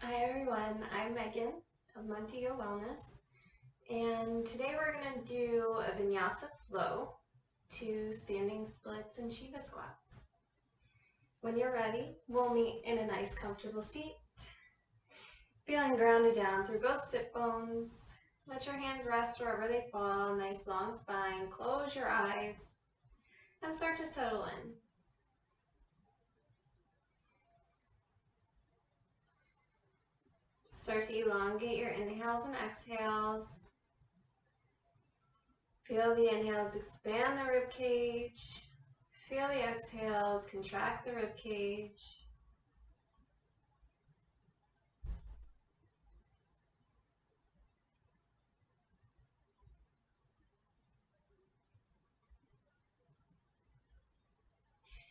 Hi everyone, I'm Megan of Monte Wellness, and today we're going to do a Vinyasa flow to standing splits and Shiva squats. When you're ready, we'll meet in a nice comfortable seat, feeling grounded down through both sit bones. Let your hands rest wherever they fall, nice long spine, close your eyes, and start to settle in. Start to elongate your inhales and exhales. Feel the inhales expand the rib cage. Feel the exhales contract the rib cage.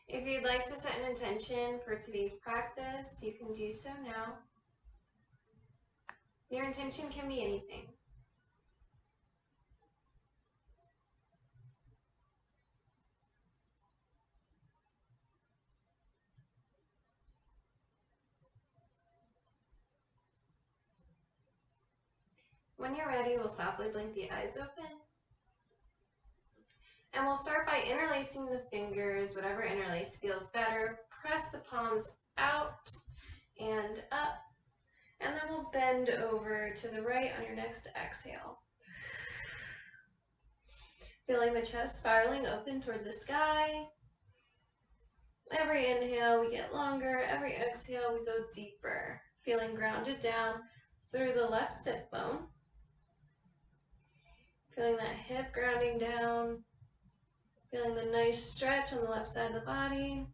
If you'd like to set an intention for today's practice, you can do so now. Your intention can be anything. When you're ready, we'll softly blink the eyes open. And we'll start by interlacing the fingers, whatever interlace feels better. Press the palms out and up. And then we'll bend over to the right on your next exhale. Feeling the chest spiraling open toward the sky. Every inhale we get longer, every exhale we go deeper. Feeling grounded down through the left sit bone. Feeling that hip grounding down. Feeling the nice stretch on the left side of the body.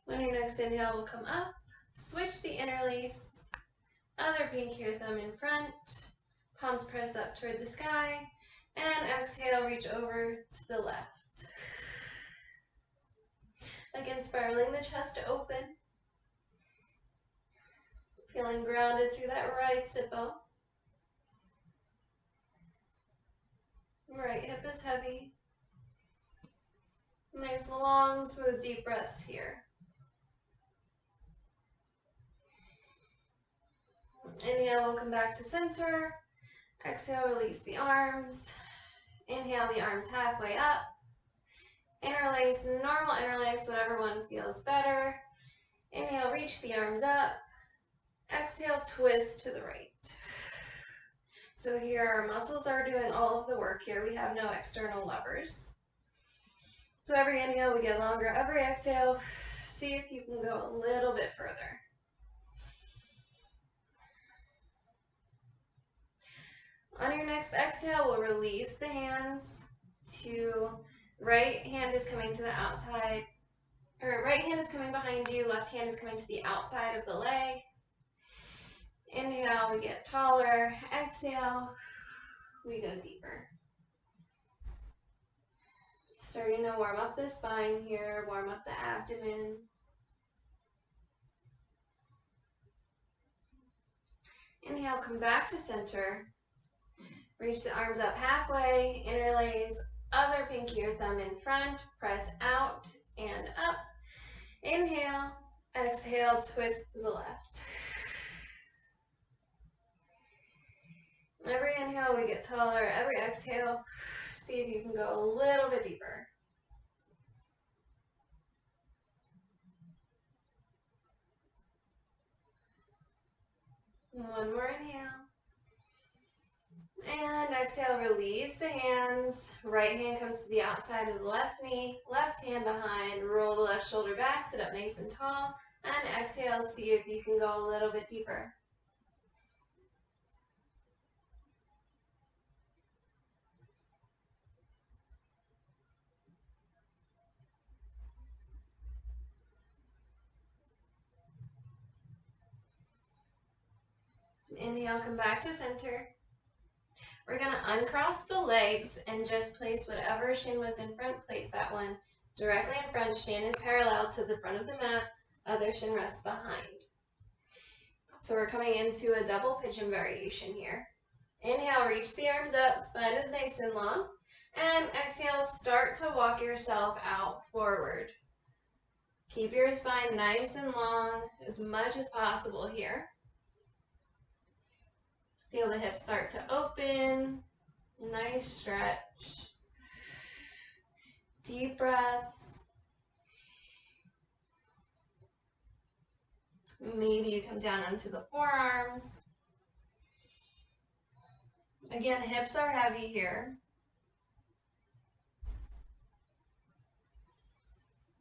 On your next inhale, we'll come up, switch the interlace, other pinky or thumb in front, palms press up toward the sky, and exhale, reach over to the left. Again, spiraling the chest open. Feeling grounded through that right sit bone. Right hip is heavy. Nice long, smooth, deep breaths here. Inhale, we'll come back to center. Exhale, release the arms. Inhale, the arms halfway up. Interlace, normal interlace, whatever one feels better. Inhale, reach the arms up. Exhale, twist to the right. So here our muscles are doing all of the work here. We have no external levers. So every inhale we get longer, every exhale, see if you can go a little bit further. On your next exhale, we'll release the hands to right hand is coming to the outside, or right hand is coming behind you, left hand is coming to the outside of the leg. Inhale, we get taller. Exhale, we go deeper. Starting to warm up the spine here, warm up the abdomen. Inhale, come back to center. Reach the arms up halfway, interlace, other pinky or thumb in front, press out and up. Inhale, exhale, twist to the left. Every inhale we get taller, every exhale, see if you can go a little bit deeper. One more inhale. And exhale, release the hands. Right hand comes to the outside of the left knee, left hand behind, roll the left shoulder back, sit up nice and tall, and exhale, see if you can go a little bit deeper. Inhale, come back to center. We're going to uncross the legs and just place whatever shin was in front, place that one directly in front. Shin is parallel to the front of the mat, other shin rests behind. So we're coming into a double pigeon variation here. Inhale, reach the arms up, spine is nice and long. And exhale, start to walk yourself out forward. Keep your spine nice and long as much as possible here. Feel the hips start to open. Nice stretch. Deep breaths. Maybe you come down onto the forearms. Again, hips are heavy here.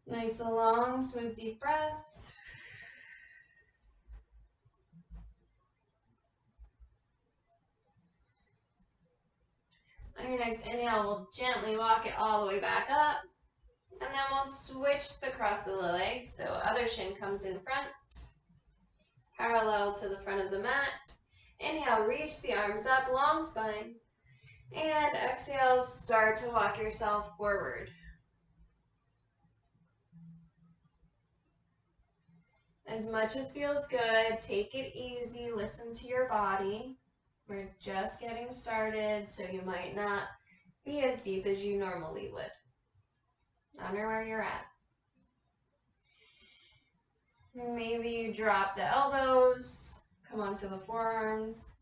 Nice long, smooth, deep breaths. On your next inhale, we'll gently walk it all the way back up. And then we'll switch the cross of the legs. So other shin comes in front, parallel to the front of the mat. Inhale, reach the arms up, long spine. And exhale, start to walk yourself forward. As much as feels good, take it easy, listen to your body. We're just getting started, so you might not be as deep as you normally would. Honor where you're at. Maybe you drop the elbows, come onto the forearms.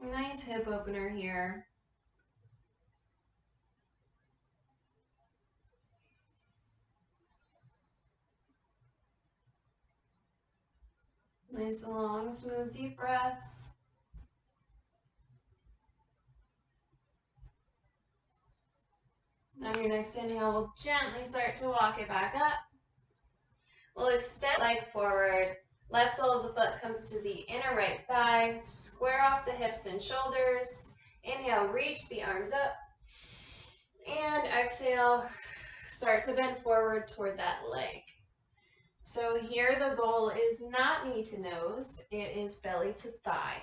Nice hip opener here. Nice long, smooth, deep breaths. On your next inhale, we'll gently start to walk it back up. We'll extend the leg forward. Left sole of the foot comes to the inner right thigh. Square off the hips and shoulders. Inhale, reach the arms up. And exhale, start to bend forward toward that leg. So here the goal is not knee to nose, it is belly to thigh.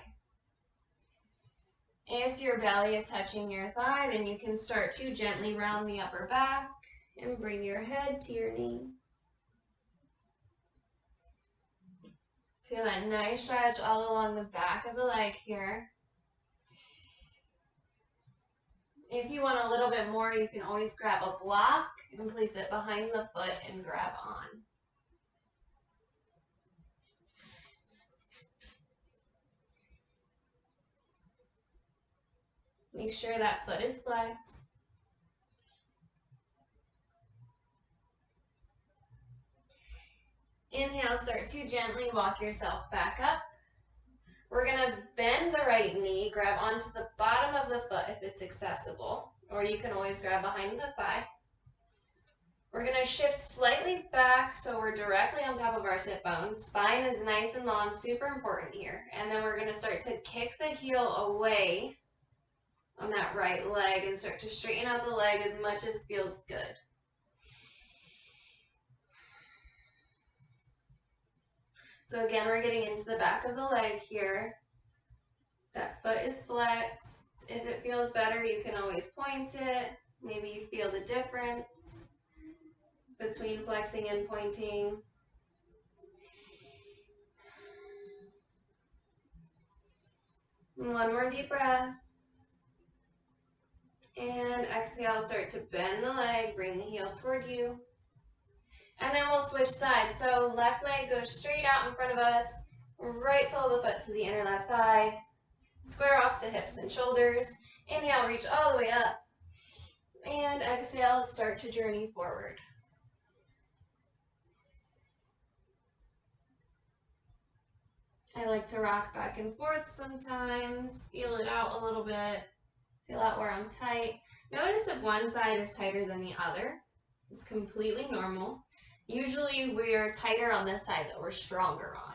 If your belly is touching your thigh, then you can start to gently round the upper back and bring your head to your knee. Feel that nice stretch all along the back of the leg here. If you want a little bit more, you can always grab a block and place it behind the foot and grab on. Make sure that foot is flexed. Inhale, start to gently walk yourself back up. We're gonna bend the right knee, grab onto the bottom of the foot if it's accessible, or you can always grab behind the thigh. We're gonna shift slightly back so we're directly on top of our sit bone. Spine is nice and long, super important here. And then we're gonna start to kick the heel away on that right leg and start to straighten out the leg as much as feels good. So again, we're getting into the back of the leg here. That foot is flexed. If it feels better, you can always point it. Maybe you feel the difference between flexing and pointing. One more deep breath. And exhale, start to bend the leg, bring the heel toward you. And then we'll switch sides. So left leg goes straight out in front of us. Right sole of the foot to the inner left thigh. Square off the hips and shoulders. Inhale, reach all the way up. And exhale, start to journey forward. I like to rock back and forth sometimes, feel it out a little bit, feel out where I'm tight. Notice if one side is tighter than the other. It's completely normal. Usually we're tighter on this side that we're stronger on.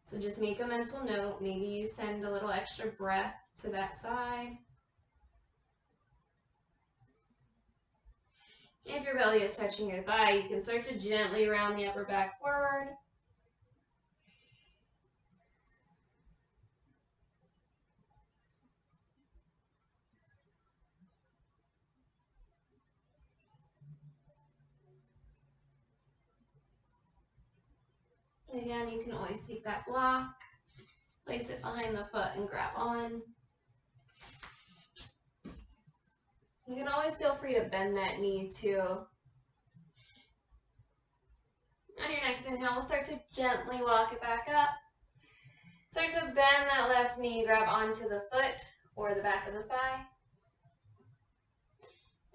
So just make a mental note. Maybe you send a little extra breath to that side. If your belly is touching your thigh, you can start to gently round the upper back forward. Again, you can always take that block, place it behind the foot and grab on. You can always feel free to bend that knee too. On your next inhale, we'll start to gently walk it back up. Start to bend that left knee, grab onto the foot or the back of the thigh.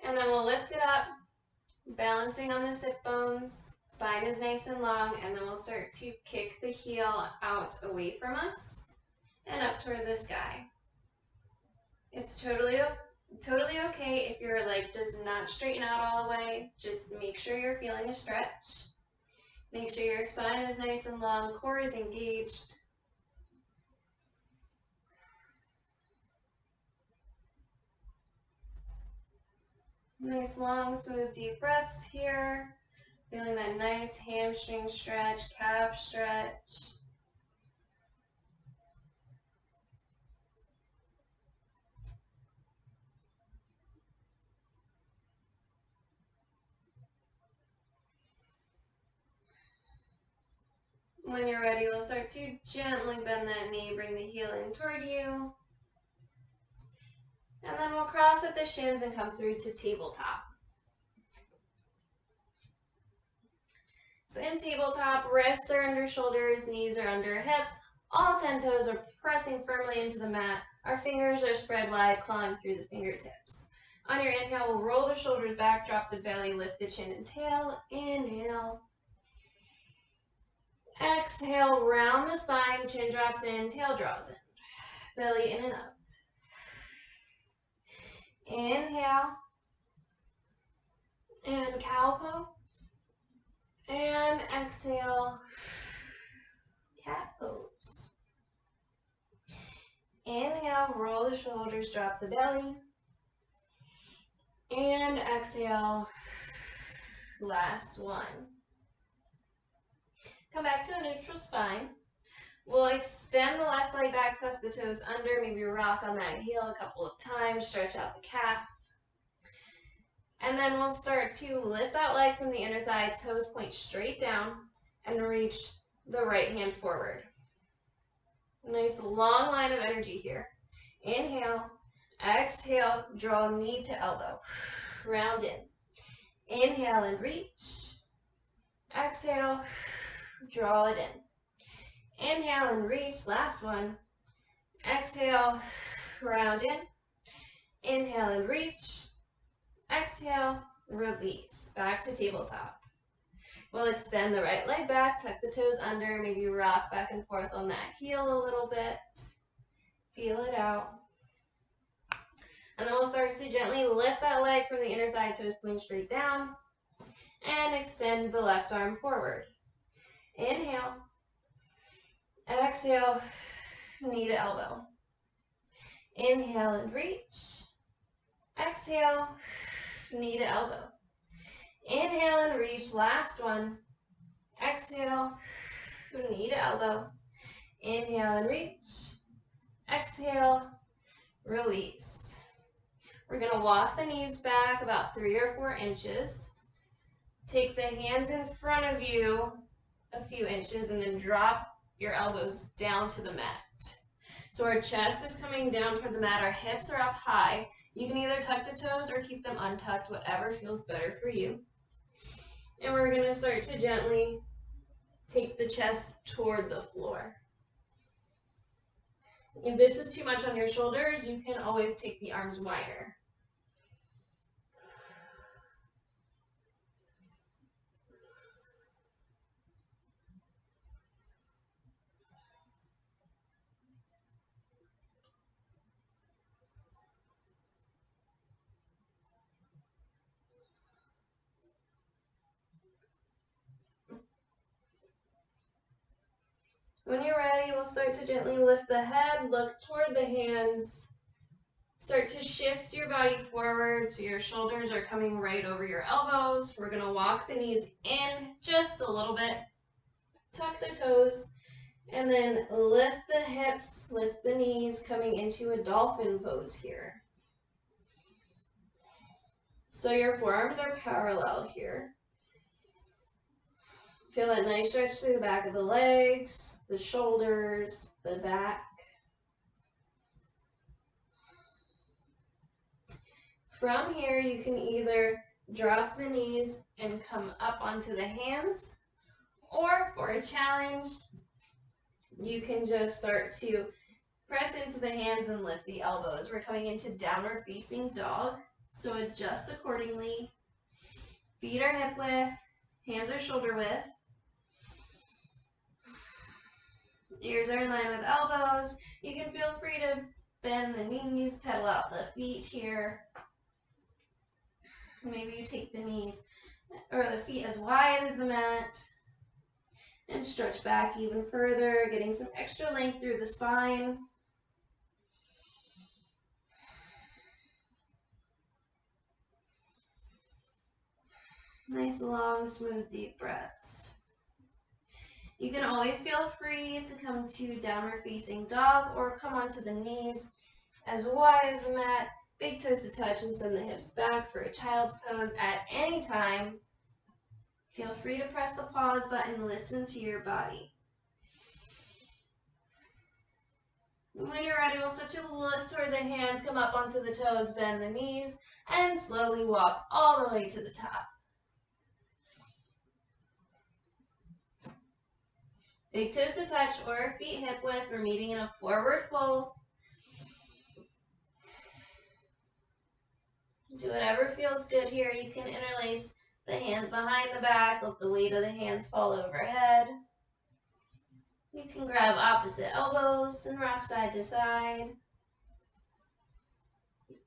And then we'll lift it up, balancing on the sit bones. Spine is nice and long, and then we'll start to kick the heel out away from us and up toward the sky. It's totally okay if your leg does not straighten out all the way. Just make sure you're feeling a stretch. Make sure your spine is nice and long, core is engaged. Nice long, smooth, deep breaths here. Feeling that nice hamstring stretch, calf stretch. When you're ready, we'll start to gently bend that knee, bring the heel in toward you. And then we'll cross at the shins and come through to tabletop. So in tabletop, wrists are under shoulders, knees are under hips. All 10 toes are pressing firmly into the mat. Our fingers are spread wide, clawing through the fingertips. On your inhale, we'll roll the shoulders back, drop the belly, lift the chin and tail. Inhale. Exhale, round the spine, chin drops in, tail draws in. Belly in and up. Inhale. And cow pose. And exhale, cat pose. Inhale, roll the shoulders, drop the belly. And exhale, last one. Come back to a neutral spine. We'll extend the left leg back, tuck the toes under, maybe rock on that heel a couple of times, stretch out the calf. And then we'll start to lift that leg from the inner thigh, toes point straight down, and reach the right hand forward. Nice long line of energy here. Inhale, exhale, draw knee to elbow, round in. Inhale and reach. Exhale, draw it in. Inhale and reach, last one. Exhale, round in. Inhale and reach. Exhale, release, back to tabletop. We'll extend the right leg back, tuck the toes under, maybe rock back and forth on that heel a little bit. Feel it out. And then we'll start to gently lift that leg from the inner thigh, toes point straight down, and extend the left arm forward. Inhale. Exhale, knee to elbow. Inhale and reach. Exhale, knee to elbow. Inhale and reach, last one. Exhale, knee to elbow. Inhale and reach. Exhale, release. We're going to walk the knees back about 3 or 4 inches. Take the hands in front of you a few inches and then drop your elbows down to the mat. So our chest is coming down toward the mat, our hips are up high. You can either tuck the toes or keep them untucked, whatever feels better for you. And we're going to start to gently take the chest toward the floor. If this is too much on your shoulders, you can always take the arms wider. When you're ready, we'll start to gently lift the head, look toward the hands. Start to shift your body forward so your shoulders are coming right over your elbows. We're going to walk the knees in just a little bit. Tuck the toes, and then lift the hips, lift the knees, coming into a dolphin pose here. So your forearms are parallel here. Feel that nice stretch through the back of the legs, the shoulders, the back. From here, you can either drop the knees and come up onto the hands, or for a challenge, You can just start to press into the hands and lift the elbows. We're coming into downward facing dog, so adjust accordingly. Feet are hip width, hands are shoulder width. Ears are in line with elbows. You can feel free to bend the knees, pedal out the feet here. Maybe you take the knees or the feet as wide as the mat and stretch back even further, getting some extra length through the spine. Nice, long, smooth, deep breaths. You can always feel free to come to downward facing dog or come onto the knees as wide as the mat, big toes to touch, and send the hips back for a child's pose at any time. Feel free to press the pause button, listen to your body. When you're ready, we'll start to look toward the hands, come up onto the toes, bend the knees, and slowly walk all the way to the top. Big toes to touch or feet hip width. We're meeting in a forward fold. Do whatever feels good here. You can interlace the hands behind the back, let the weight of the hands fall overhead. You can grab opposite elbows and rock side to side.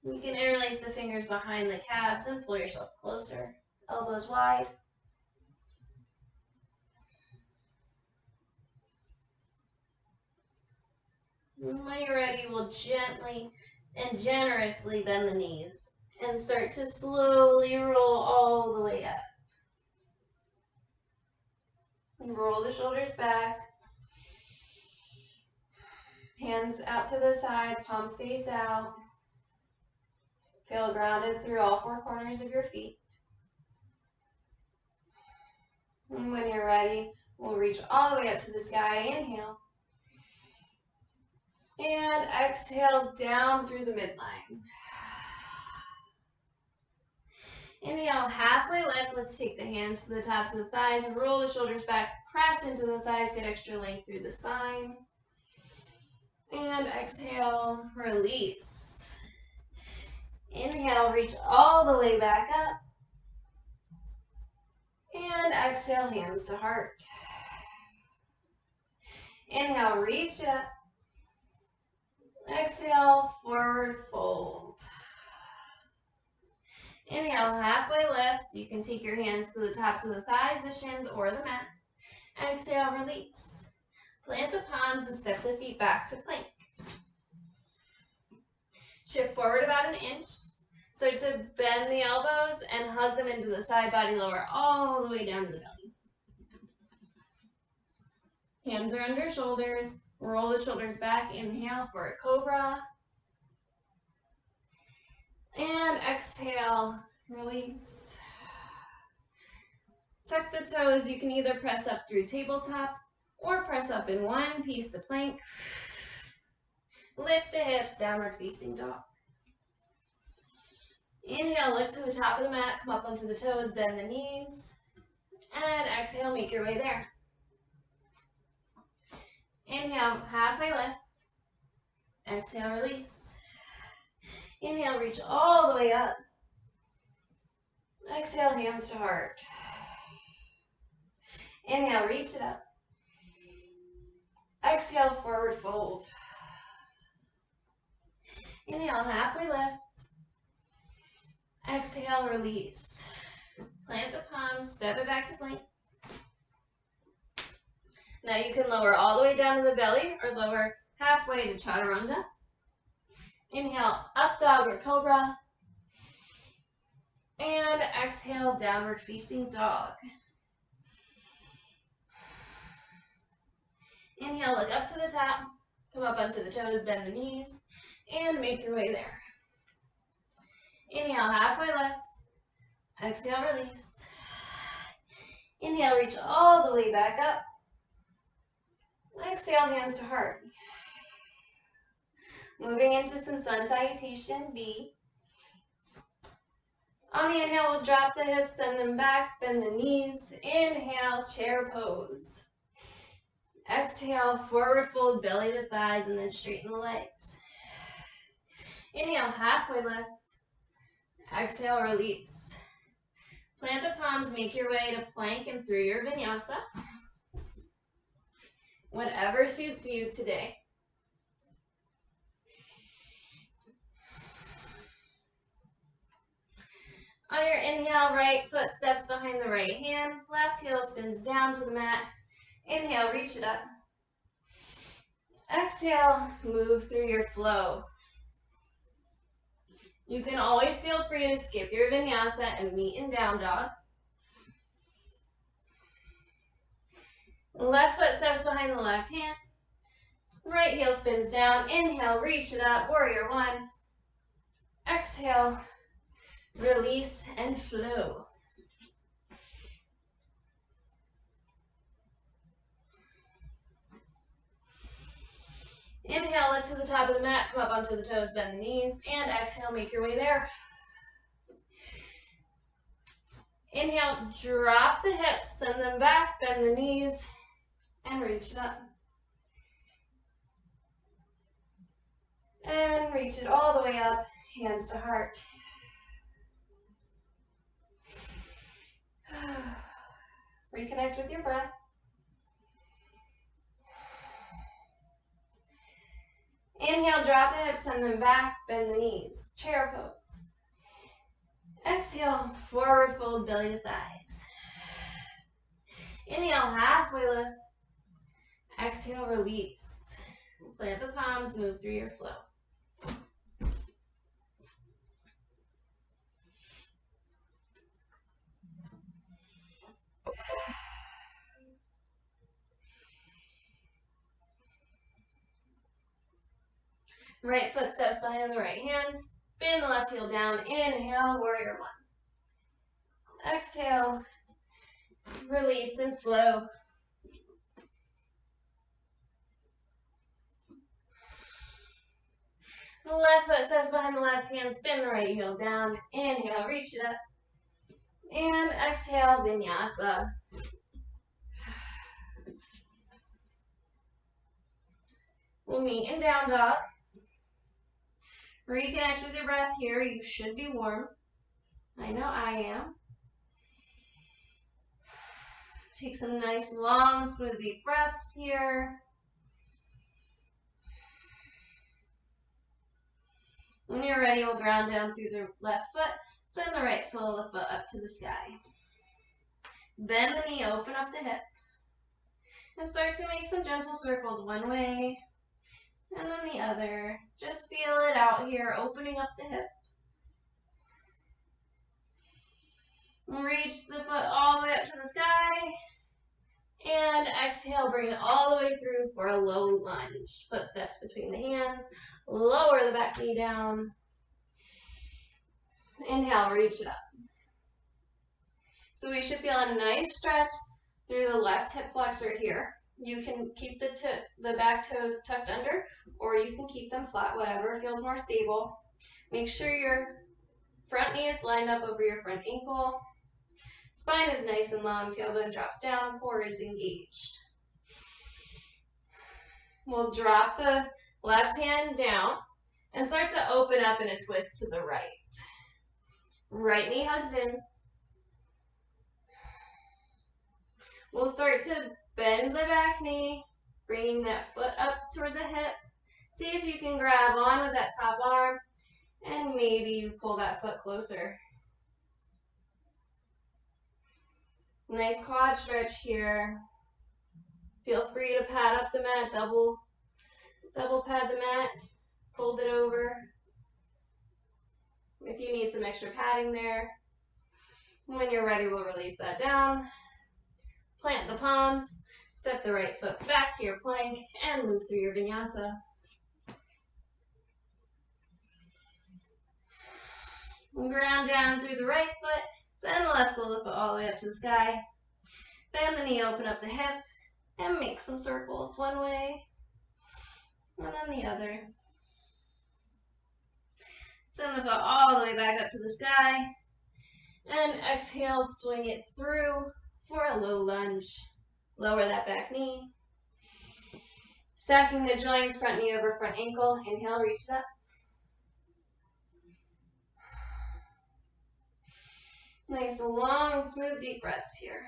You can interlace the fingers behind the calves and pull yourself closer, elbows wide. When you're ready, we'll gently and generously bend the knees and start to slowly roll all the way up. And roll the shoulders back. Hands out to the sides, palms face out. Feel grounded through all four corners of your feet. And when you're ready, we'll reach all the way up to the sky. Inhale. And exhale down through the midline. Inhale, halfway lift. Let's take the hands to the tops of the thighs, roll the shoulders back, press into the thighs, get extra length through the spine. And exhale, release. Inhale, reach all the way back up. And exhale, hands to heart. Inhale, reach it up. Exhale, forward fold. Inhale, halfway lift. You can take your hands to the tops of the thighs, the shins, or the mat. Exhale, release. Plant the palms and step the feet back to plank. Shift forward about an inch. Start to bend the elbows and hug them into the side body, lower all the way down to the belly. Hands are under shoulders. Roll the shoulders back. Inhale for a cobra. And exhale, release. Tuck the toes. You can either press up through tabletop or press up in one piece to plank. Lift the hips, downward facing dog. Inhale, lift to the top of the mat, come up onto the toes, bend the knees. And exhale, make your way there. Inhale, halfway lift. Exhale, release. Inhale, reach all the way up. Exhale, hands to heart. Inhale, reach it up. Exhale, forward fold. Inhale, halfway lift. Exhale, release. Plant the palms, step it back to plank. Now you can lower all the way down to the belly or lower halfway to chaturanga. Inhale, up dog or cobra. And exhale, downward facing dog. Inhale, look up to the top. Come up onto the toes, bend the knees, and make your way there. Inhale, halfway lift. Exhale, release. Inhale, reach all the way back up. Exhale, hands to heart. Moving into some sun salutation, B. On the inhale, we'll drop the hips, send them back, bend the knees. Inhale, chair pose. Exhale, forward fold, belly to thighs, and then straighten the legs. Inhale, halfway lift. Exhale, release. Plant the palms, make your way to plank and through your vinyasa. Whatever suits you today. On your inhale, right foot steps behind the right hand, left heel spins down to the mat. Inhale, reach it up. Exhale, move through your flow. You can always feel free to skip your vinyasa and meet in down dog. Left foot steps behind the left hand. Right heel spins down. Inhale, reach it up, warrior one. Exhale, release and flow. Inhale, look to the top of the mat, come up onto the toes, bend the knees, and exhale, make your way there. Inhale, drop the hips, send them back, bend the knees, and reach it up. And reach it all the way up, hands to heart. Reconnect with your breath. Inhale, drop the hips, send them back, bend the knees, chair pose. Exhale, forward fold, belly to thighs. Inhale, halfway lift. Exhale, release. Plant the palms, move through your flow. Right foot steps behind the right hand. Spin the left heel down. Inhale, warrior one. Exhale, release and flow. The left foot steps behind the left hand. Spin the right heel down. Inhale, reach it up. And exhale, vinyasa. We'll meet in down dog. Reconnect with your breath here. You should be warm. I know I am. Take some nice, long, smooth, deep breaths here. When you're ready, we'll ground down through the left foot. Send the right sole of the foot up to the sky. Bend the knee, open up the hip. And start to make some gentle circles one way and then the other. Just feel it out here, opening up the hip. Reach the foot all the way up to the sky. And exhale, bring it all the way through for a low lunge. Footsteps between the hands. Lower the back knee down. Inhale, reach it up. So we should feel a nice stretch through the left hip flexor here. You can keep the back toes tucked under, or you can keep them flat, whatever feels more stable. Make sure your front knee is lined up over your front ankle. Spine is nice and long, tailbone drops down, core is engaged. We'll drop the left hand down and start to open up in a twist to the right. Right knee hugs in. We'll start to bend the back knee, bringing that foot up toward the hip. See if you can grab on with that top arm, and maybe you pull that foot closer. Nice quad stretch here. Feel free to pad up the mat, double pad the mat, fold it over. If you need some extra padding there. When you're ready, we'll release that down. Plant the palms, step the right foot back to your plank, and move through your vinyasa. Ground down through the right foot, send the left sole of the foot all the way up to the sky. Bend the knee, open up the hip, and make some circles one way, and then the other. Send the foot all the way back up to the sky, and exhale, swing it through for a low lunge. Lower that back knee. Stacking the joints, front knee over front ankle. Inhale, reach it up. Nice, long, smooth, deep breaths here.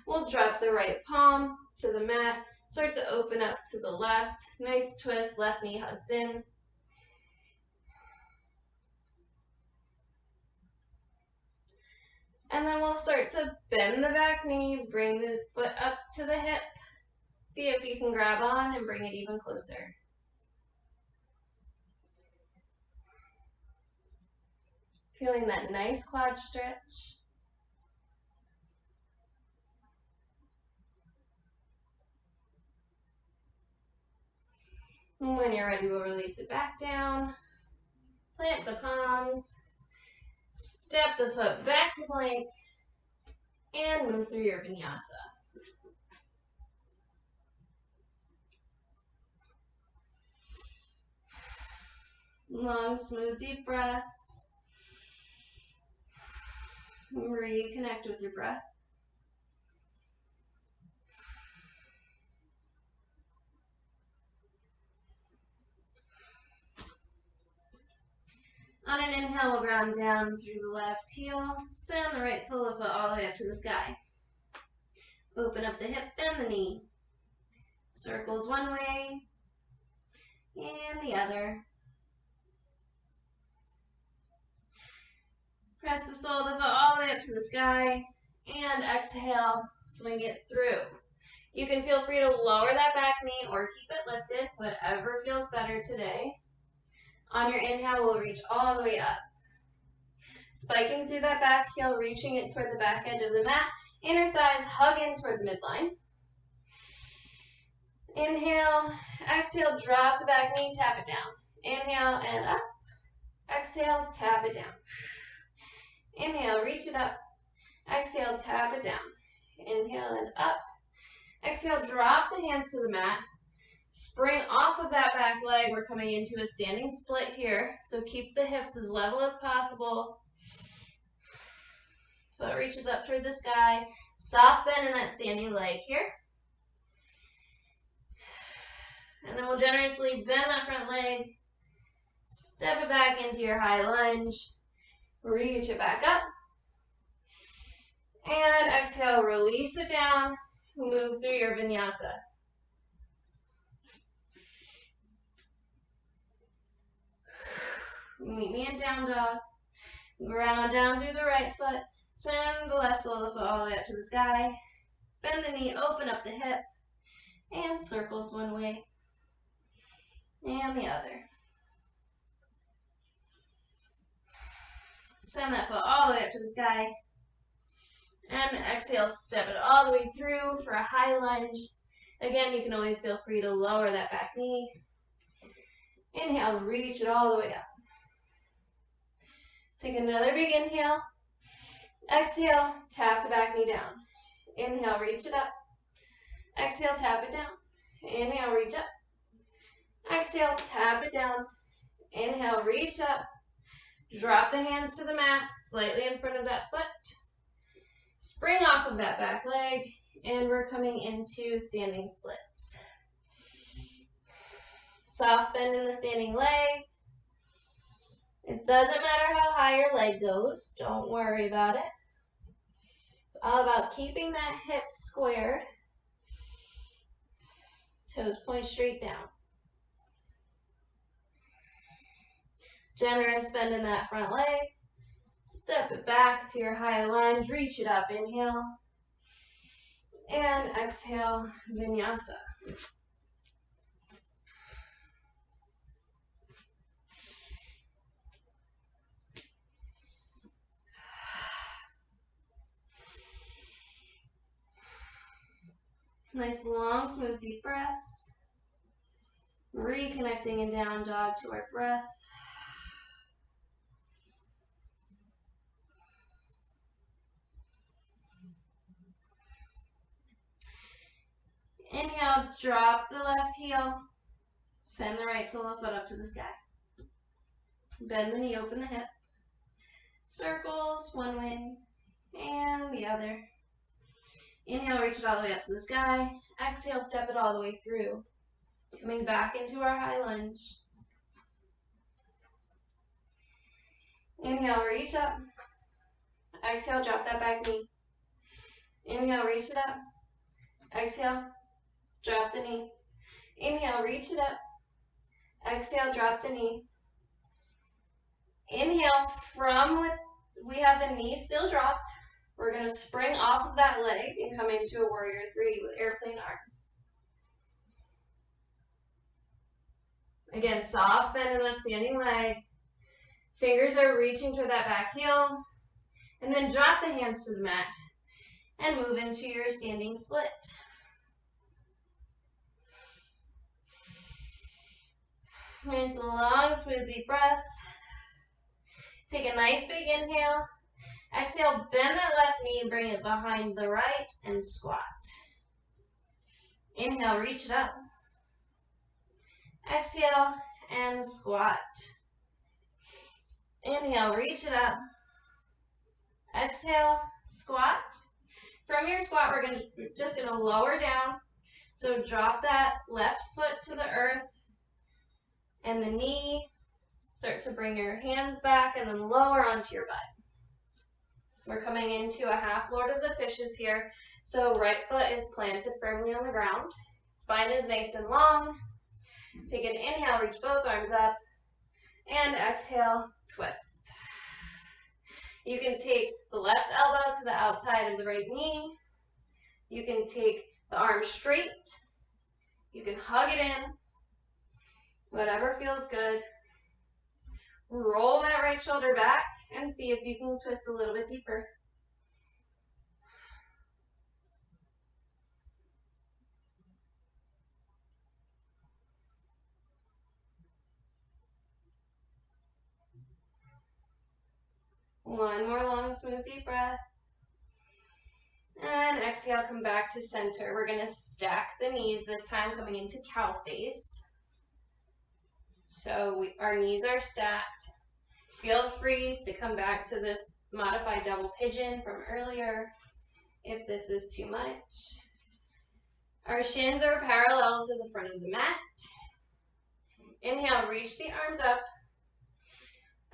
We'll drop the right palm to the mat. Start to open up to the left. Nice twist, left knee hugs in. And then we'll start to bend the back knee, bring the foot up to the hip. See if you can grab on and bring it even closer. Feeling that nice quad stretch. And when you're ready, we'll release it back down. Plant the palms. Step the foot back to plank. And move through your vinyasa. Long, smooth, deep breaths. Reconnect with your breath. On an inhale, we'll ground down through the left heel. Send the right sole of the foot all the way up to the sky. Open up the hip, bend the knee. Circles one way and the other. Press the sole of the foot all the way up to the sky and exhale, swing it through. You can feel free to lower that back knee or keep it lifted, whatever feels better today. On your inhale, we'll reach all the way up. Spiking through that back heel, reaching it toward the back edge of the mat. Inner thighs hug in toward the midline. Inhale, exhale, drop the back knee, tap it down. Inhale and up. Exhale, tap it down. Inhale, reach it up. Exhale, tap it down. Inhale and up. Exhale, drop the hands to the mat. Spring off of that back leg. We're coming into a standing split here. So keep the hips as level as possible. Foot reaches up toward the sky. Soft bend in that standing leg here. And then we'll generously bend that front leg. Step it back into your high lunge. Reach it back up. And exhale, release it down. Move through your vinyasa. Meet me in down dog. Ground down through the right foot. Send the left sole of the foot all the way up to the sky. Bend the knee, open up the hip. And circles one way and the other. Send that foot all the way up to the sky. And exhale, step it all the way through for a high lunge. Again, you can always feel free to lower that back knee. Inhale, reach it all the way up. Take another big inhale. Exhale, tap the back knee down. Inhale, reach it up. Exhale, tap it down. Inhale, reach up. Exhale, tap it down. Inhale, reach up. Drop the hands to the mat, slightly in front of that foot. Spring off of that back leg, and we're coming into standing splits. Soft bend in the standing leg. It doesn't matter how high your leg goes. Don't worry about it. It's all about keeping that hip squared. Toes point straight down. Generous bend in that front leg. Step it back to your high lunge. Reach it up. Inhale. And exhale, vinyasa. Nice long, smooth, deep breaths. Reconnecting in down dog to our breath. Inhale, drop the left heel. Send the right sole of the foot up to the sky. Bend the knee, open the hip. Circles one way and the other. Inhale, reach it all the way up to the sky. Exhale, step it all the way through. Coming back into our high lunge. Inhale, reach up. Exhale, drop that back knee. Inhale, reach it up. Exhale, drop the knee. Inhale, reach it up. Exhale, drop the knee. Inhale, we have the knee still dropped. We're going to spring off of that leg and come into a warrior three with airplane arms. Again, soft bend in the standing leg. Fingers are reaching toward that back heel. And then drop the hands to the mat and move into your standing split. Nice long, smooth, deep breaths. Take a nice big inhale. Exhale, bend that left knee, bring it behind the right, and squat. Inhale, reach it up. Exhale, and squat. Inhale, reach it up. Exhale, squat. From your squat, we're just going to lower down. So drop that left foot to the earth and the knee. Start to bring your hands back and then lower onto your butt. We're coming into a half Lord of the Fishes here. So right foot is planted firmly on the ground. Spine is nice and long. Take an inhale, reach both arms up. And exhale, twist. You can take the left elbow to the outside of the right knee. You can take the arm straight. You can hug it in. Whatever feels good. Roll that right shoulder back and see if you can twist a little bit deeper. One more long, smooth, deep breath. And exhale, come back to center. We're going to stack the knees this time, coming into cow face. So our knees are stacked. Feel free to come back to this modified double pigeon from earlier if this is too much. Our shins are parallel to the front of the mat. Inhale, reach the arms up.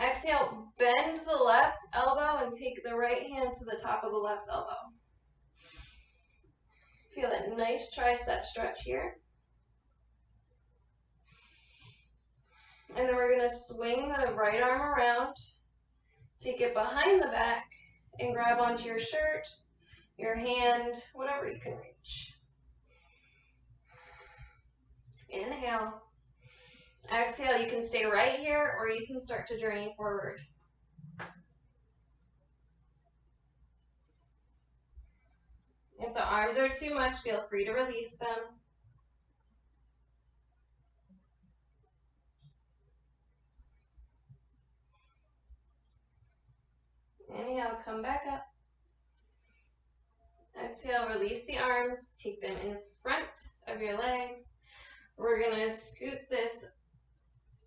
Exhale, bend the left elbow and take the right hand to the top of the left elbow. Feel that nice tricep stretch here. And then we're going to swing the right arm around, take it behind the back, and grab onto your shirt, your hand, whatever you can reach. Inhale. Exhale, you can stay right here or you can start to journey forward. If the arms are too much, feel free to release them. Inhale, come back up. Exhale, release the arms, take them in front of your legs. We're going to scoot this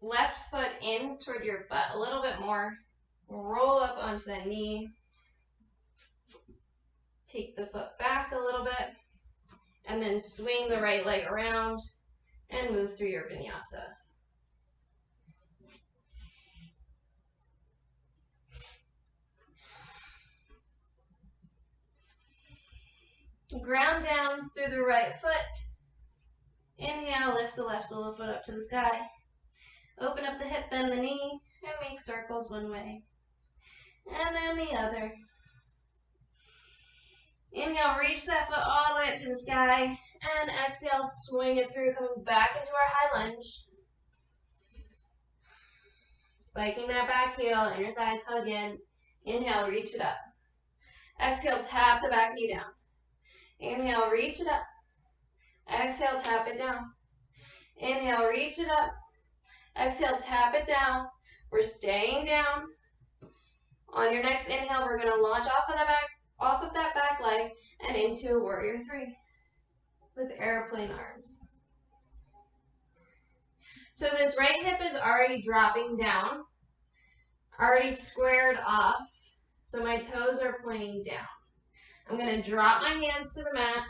left foot in toward your butt a little bit more. Roll up onto that knee. Take the foot back a little bit. And then swing the right leg around and move through your vinyasa. Ground down through the right foot. Inhale, lift the left sole of the foot up to the sky. Open up the hip, bend the knee, and make circles one way. And then the other. Inhale, reach that foot all the way up to the sky. And exhale, swing it through, coming back into our high lunge. Spiking that back heel, inner thighs hug in. Inhale, reach it up. Exhale, tap the back knee down. Inhale, reach it up. Exhale, tap it down. Inhale, reach it up. Exhale, tap it down. We're staying down. On your next inhale, we're going to launch off of that back leg and into a warrior three with airplane arms. So this right hip is already dropping down, already squared off. So my toes are pointing down. I'm going to drop my hands to the mat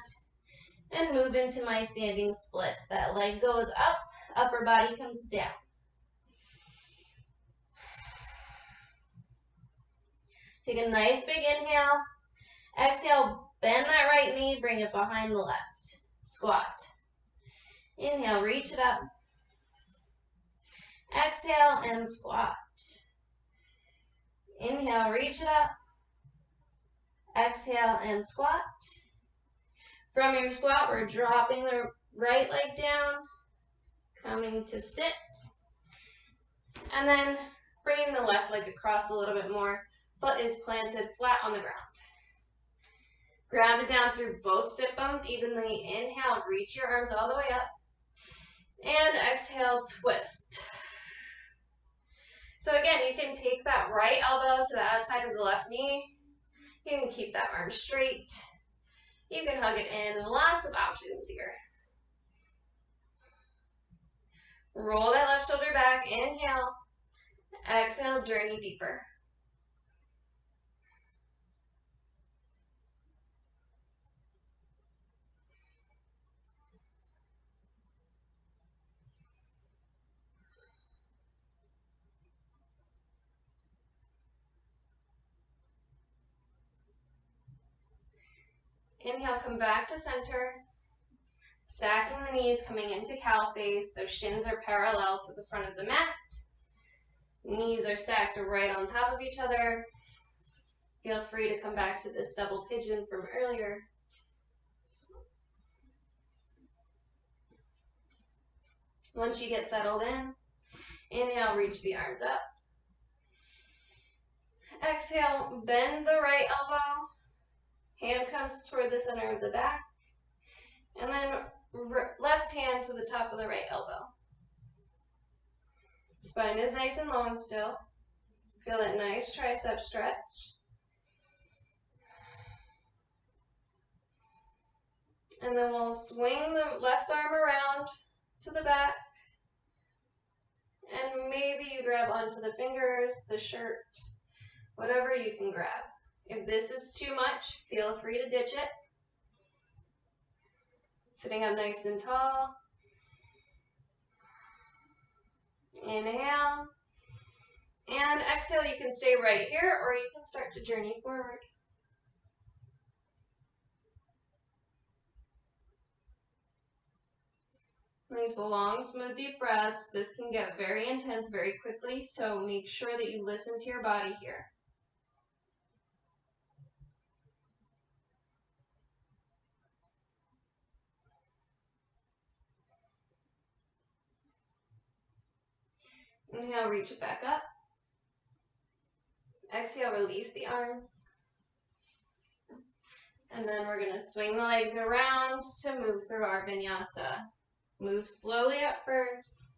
and move into my standing splits. That leg goes up, upper body comes down. Take a nice big inhale. Exhale, bend that right knee, bring it behind the left. Squat. Inhale, reach it up. Exhale and squat. Inhale, reach it up. Exhale and squat. From your squat, we're dropping the right leg down, coming to sit, and then bringing the left leg across a little bit more. Foot is planted flat on the ground. Ground it down through both sit bones evenly. Inhale, reach your arms all the way up. And exhale, twist. So again, you can take that right elbow to the outside of the left knee. You can keep that arm straight. You can hug it in. Lots of options here. Roll that left shoulder back. Inhale. Exhale, journey deeper. Inhale, come back to center. Stacking the knees, coming into cow face, so shins are parallel to the front of the mat. Knees are stacked right on top of each other. Feel free to come back to this double pigeon from earlier. Once you get settled in, inhale, reach the arms up. Exhale, bend the right elbow. Hand comes toward the center of the back. And then left hand to the top of the right elbow. Spine is nice and long still. Feel that nice tricep stretch. And then we'll swing the left arm around to the back. And maybe you grab onto the fingers, the shirt, whatever you can grab. If this is too much, feel free to ditch it. Sitting up nice and tall. Inhale. And exhale, you can stay right here or you can start to journey forward. Nice long, smooth, deep breaths. This can get very intense very quickly, so make sure that you listen to your body here. Inhale, reach it back up. Exhale, release the arms. And then we're going to swing the legs around to move through our Vinyasa. Move slowly at first.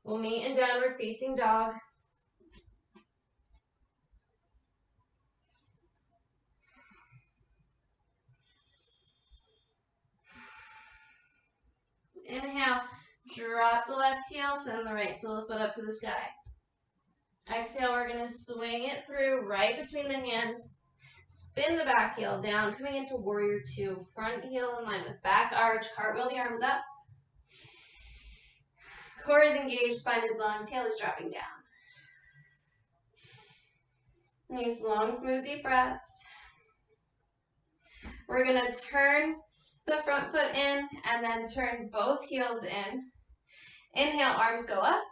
We'll meet in downward facing dog. Inhale, drop the left heel, send the right sole of the foot up to the sky. Exhale, we're going to swing it through right between the hands. Spin the back heel down, coming into warrior two. Front heel in line with back arch. Cartwheel the arms up. Core is engaged, spine is long, tail is dropping down. Nice long, smooth, deep breaths. We're going to turn the front foot in and then turn both heels in. Inhale, arms go up.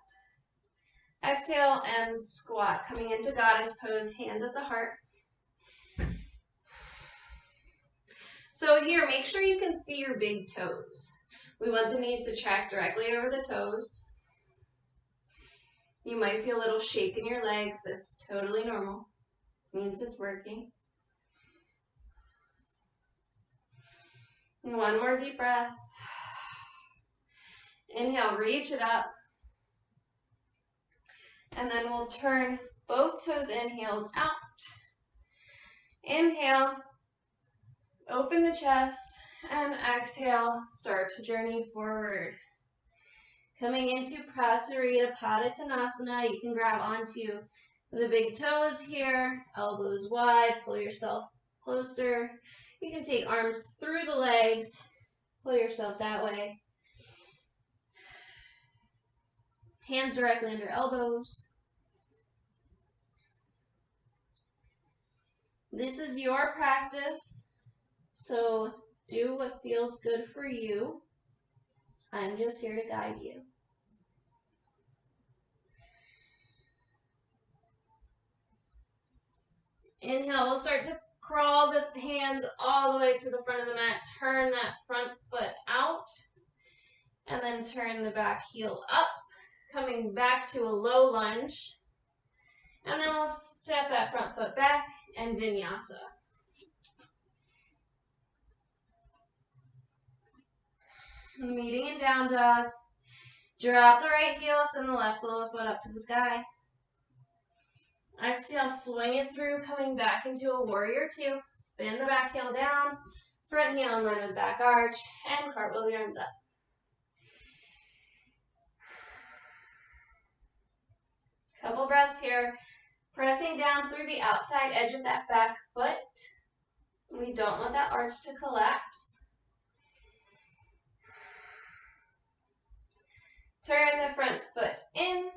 Exhale and squat, coming into goddess pose, hands at the heart. So here, make sure you can see your big toes. We want the knees to track directly over the toes. You might feel a little shake in your legs. That's totally normal. Means it's working. And one more deep breath. Inhale, reach it up. And then we'll turn both toes in, heels out. Inhale, open the chest, and exhale, start to journey forward. Coming into Prasarita Padottanasana, you can grab onto the big toes here, elbows wide, pull yourself closer. You can take arms through the legs, pull yourself that way. Hands directly under elbows. This is your practice, so do what feels good for you. I'm just here to guide you. Inhale, we'll start to crawl the hands all the way to the front of the mat. Turn that front foot out, and then turn the back heel up, coming back to a low lunge. And then we'll step that front foot back and Vinyasa. Meeting in down dog. Drop the right heel, send the left sole of the foot up to the sky. Exhale, swing it through, coming back into a warrior two. Spin the back heel down, front heel in line with the back arch, and cartwheel the arms up. Couple breaths here. Pressing down through the outside edge of that back foot. We don't want that arch to collapse. Turn the front foot in,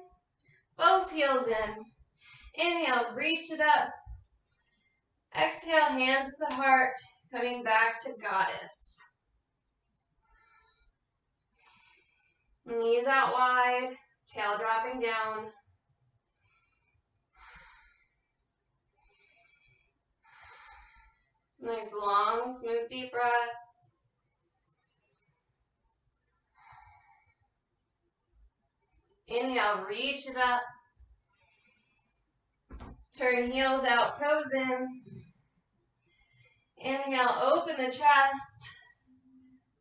both heels in. Inhale, reach it up. Exhale, hands to heart, coming back to goddess. Knees out wide, tail dropping down. Nice long, smooth, deep breaths. Inhale, reach it up. Turn heels out, toes in. Inhale, open the chest.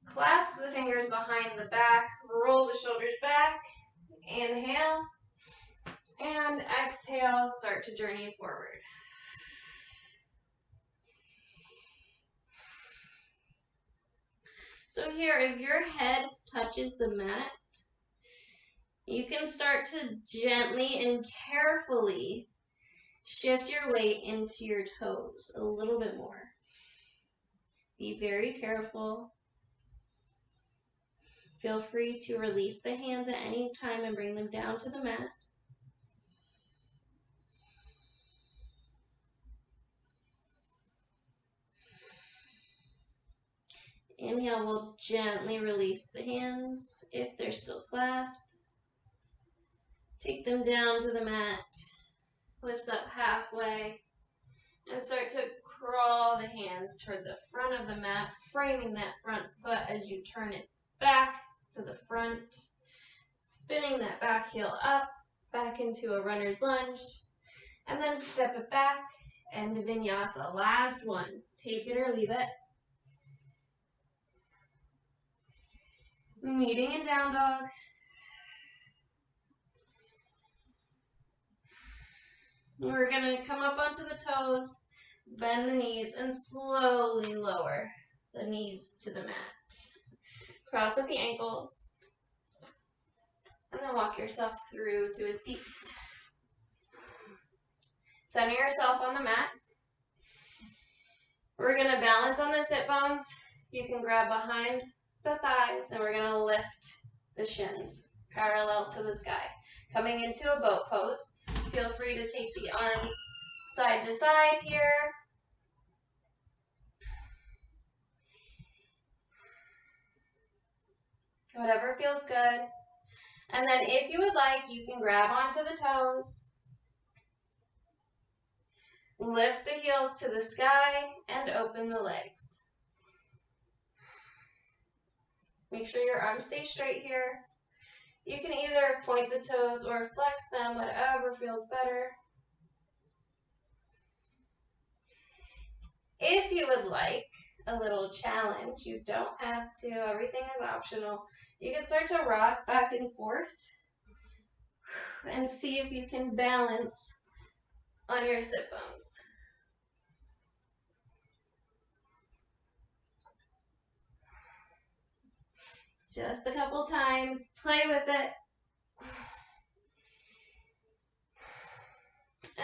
Clasp the fingers behind the back. Roll the shoulders back. Inhale. And exhale, start to journey forward. So here, if your head touches the mat, you can start to gently and carefully shift your weight into your toes a little bit more. Be very careful. Feel free to release the hands at any time and bring them down to the mat. Inhale, we'll gently release the hands if they're still clasped. Take them down to the mat. Lift up halfway and start to crawl the hands toward the front of the mat, framing that front foot as you turn it back to the front, spinning that back heel up, back into a runner's lunge, and then step it back and Vinyasa. Last one. Take it or leave it. Meeting in down dog. We're going to come up onto the toes, bend the knees, and slowly lower the knees to the mat. Cross at the ankles, and then walk yourself through to a seat. Center yourself on the mat. We're going to balance on the sit bones. You can grab behind the thighs, and we're going to lift the shins parallel to the sky. Coming into a boat pose. Feel free to take the arms side to side here. Whatever feels good. And then if you would like, you can grab onto the toes. Lift the heels to the sky and open the legs. Make sure your arms stay straight here. You can either point the toes or flex them, whatever feels better. If you would like a little challenge, you don't have to, everything is optional. You can start to rock back and forth and see if you can balance on your sit bones. Just a couple times, play with it.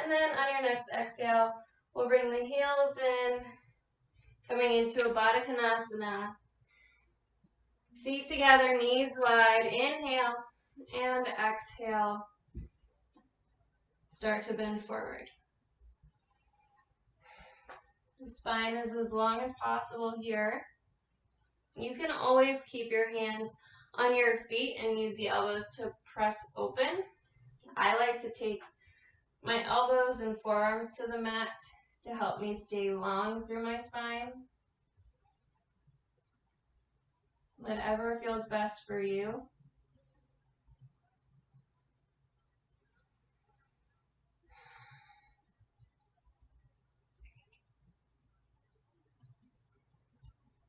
And then on your next exhale, we'll bring the heels in, coming into a Baddha Konasana. Feet together, knees wide. Inhale and exhale. Start to bend forward. The spine is as long as possible here. You can always keep your hands on your feet and use the elbows to press open. I like to take my elbows and forearms to the mat to help me stay long through my spine. Whatever feels best for you.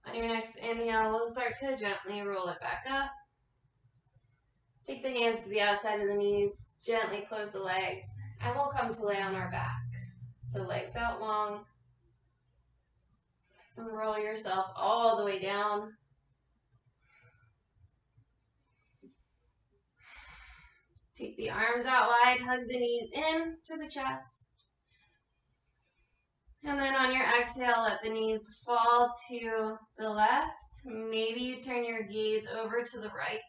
On your next inhale, we'll start to gently roll it back up. Take the hands to the outside of the knees, gently close the legs, and we'll come to lay on our back. So legs out long, and roll yourself all the way down. Take the arms out wide, hug the knees in to the chest. And then on your exhale, let the knees fall to the left. Maybe you turn your gaze over to the right.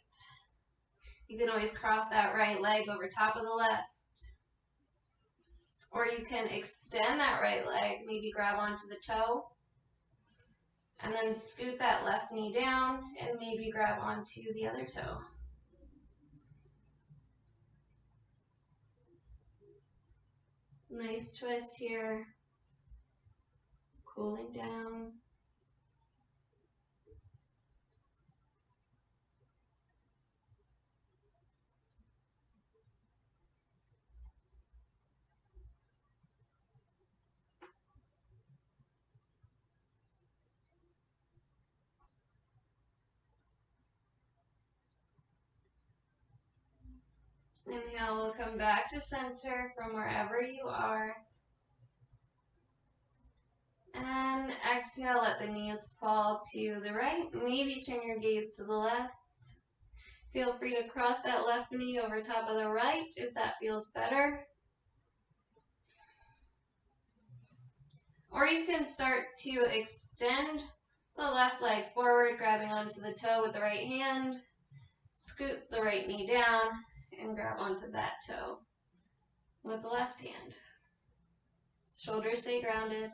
You can always cross that right leg over top of the left. Or you can extend that right leg, maybe grab onto the toe. And then scoot that left knee down and maybe grab onto the other toe. Nice twist here. Cooling down. Inhale, we'll come back to center from wherever you are. And exhale, let the knees fall to the right. Maybe turn your gaze to the left. Feel free to cross that left knee over top of the right if that feels better. Or you can start to extend the left leg forward, grabbing onto the toe with the right hand. Scoot the right knee down and grab onto that toe with the left hand. Shoulders stay grounded.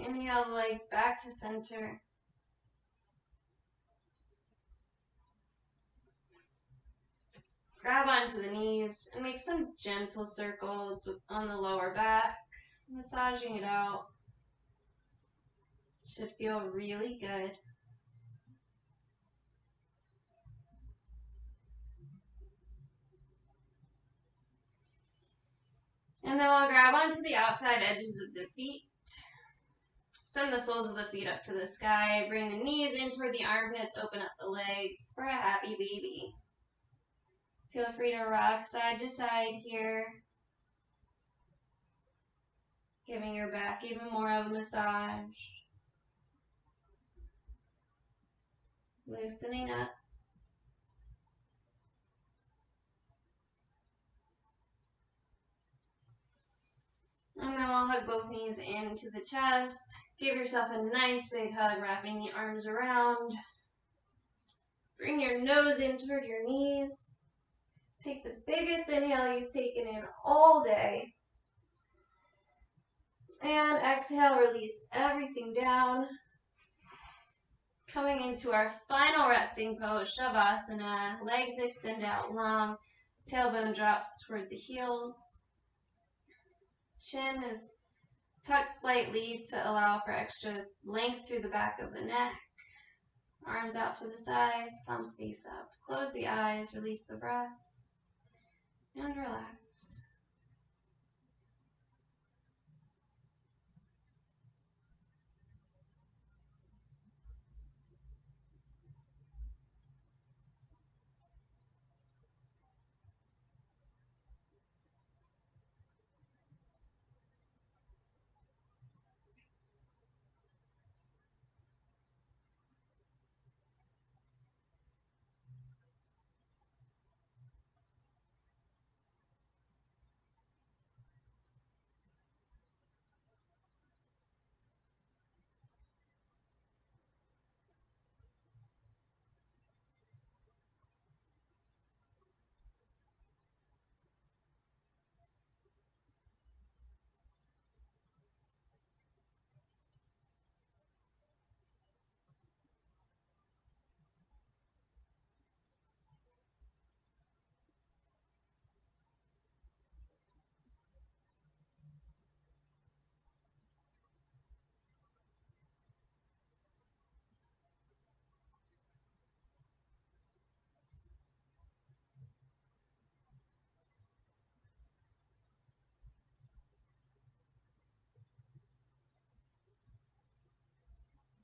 Inhale the legs back to center. Grab onto the knees and make some gentle circles on the lower back, massaging it out. Should feel really good. And then we'll grab onto the outside edges of the feet. Send the soles of the feet up to the sky. Bring the knees in toward the armpits. Open up the legs for a happy baby. Feel free to rock side to side here. Giving your back even more of a massage. Loosening up. And then we'll hug both knees into the chest. Give yourself a nice big hug, wrapping the arms around. Bring your nose in toward your knees. Take the biggest inhale you've taken in all day. And exhale, release everything down. Coming into our final resting pose, Shavasana. Legs extend out long. Tailbone drops toward the heels. Chin is tucked slightly to allow for extra length through the back of the neck. Arms out to the sides, palms face up. Close the eyes, release the breath, and relax.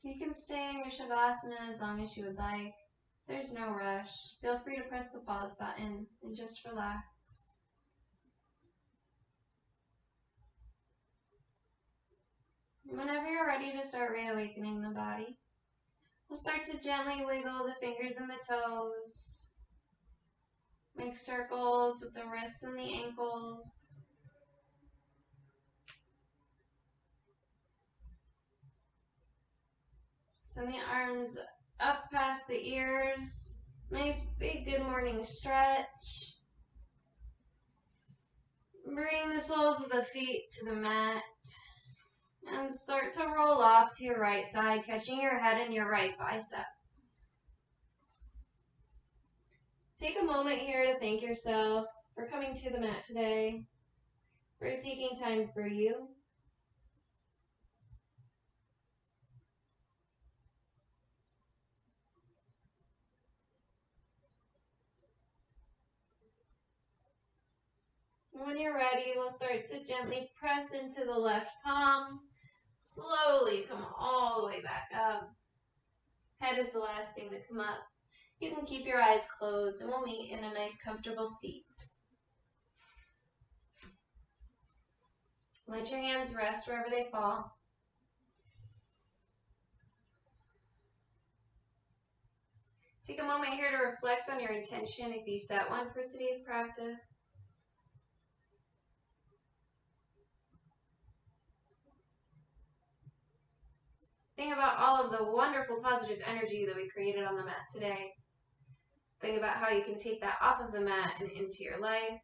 You can stay in your Shavasana as long as you would like. There's no rush. Feel free to press the pause button and just relax. Whenever you're ready to start reawakening the body, we'll start to gently wiggle the fingers and the toes. Make circles with the wrists and the ankles. Send the arms up past the ears. Nice big good morning stretch. Bring the soles of the feet to the mat. And start to roll off to your right side, catching your head in your right bicep. Take a moment here to thank yourself for coming to the mat today, for taking time for you. When you're ready, we'll start to gently press into the left palm. Slowly come all the way back up. Head is the last thing to come up. You can keep your eyes closed and we'll meet in a nice comfortable seat. Let your hands rest wherever they fall. Take a moment here to reflect on your intention if you set one for today's practice. Think about all of the wonderful positive energy that we created on the mat today. Think about how you can take that off of the mat and into your life.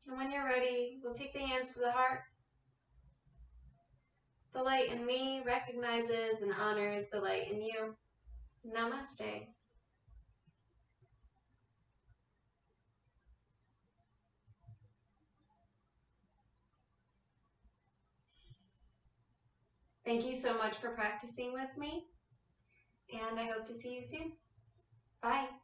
And when you're ready, we'll take the hands to the heart. The light in me recognizes and honors the light in you. Namaste. Thank you so much for practicing with me, and I hope to see you soon. Bye.